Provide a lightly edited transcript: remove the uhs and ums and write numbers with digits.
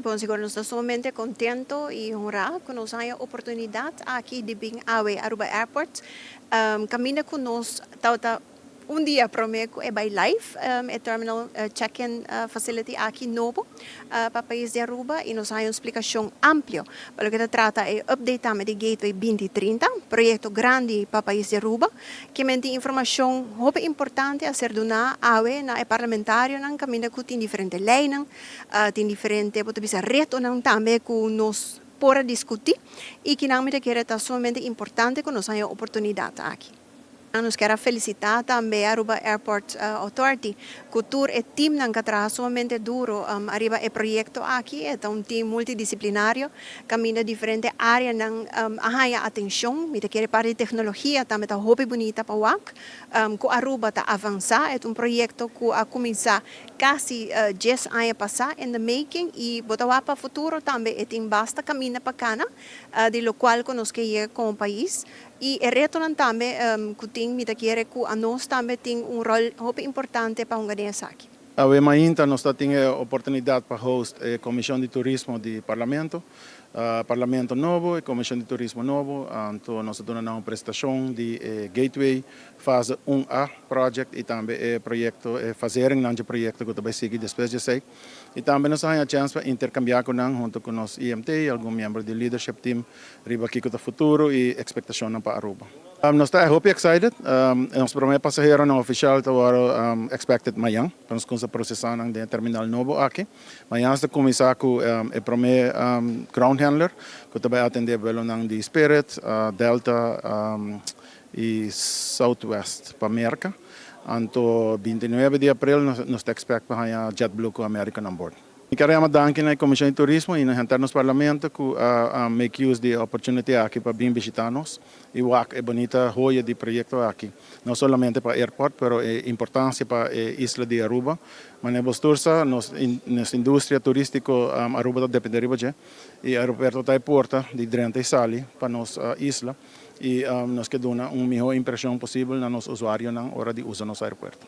pues siguro nos estamos sumamente contentos y honrados con nos haya oportunidad aquí de Bing Awe Aruba Airport. Camina con nos un dia prometo é by live terminal check-in facility aqui novo para o país de Aruba e nos há uma explicação ampla para o que se trata é update de Gateway 2030, projeto grande para o país de Aruba, que tem informação muito importante a ser dada awe na parlamentário na caminho que tem diferentes leis, tem diferentes retos também que nos para discutir e que não me quer estar somente importante que nos há a oportunidade aqui. Nos quero felicitar também a Aruba Airport Authority, que o time não trabalha somente duro arriba o projeto aqui, é um time multidisciplinário, caminha diferentes áreas, não arranha atenção, me quer para a tecnologia também está muito bonita para o WAC, que a Aruba está avançar, é um projeto que a começar quase 10 anos passar in the making e botar para o futuro também tem basta caminho para cana, de lo qual que nos quer com o país. E o reto também que tem, me quer que a nós também tem rol muito importante para o aqui. A UEMAINTA nós temos a oportunidade para host a Comissão de Turismo do Parlamento, Parlamento novo e Comissão de Turismo novo, então nós temos uma prestação de Gateway fase 1A project e também projeto fazerem nante projeto que vai seguir depois de sei. E também nós temos a chance para intercambiar junto com os IMT, algum membro do leadership team, riba aqui com o futuro e expectação para Aruba. Nós estamos muito excited. Nós primeiro passageiro não oficial estão expected amanhã, para nós começar a processar no terminal novo aqui. Amanhã está começar com o primeiro ground handler, que vai atender velo de Spirit, Delta e Southwest para América. Então, 29 de abril nós estamos expectando para JetBlue com American on board. Queremos dar à Comissão de Turismo e no Parlamento que make use de oportunidade aqui para vir visitar-nos e o é bonita joia de projeto aqui, não somente para o aeroporto, mas é importância para a isla de Aruba. Mas nossa indústria turística Aruba depende de Aruba e o aeroporto está porta de 30 sali para nossa isla e nós queremos dar uma melhor impressão possível nos usuários na hora de usar nosso aeroporto.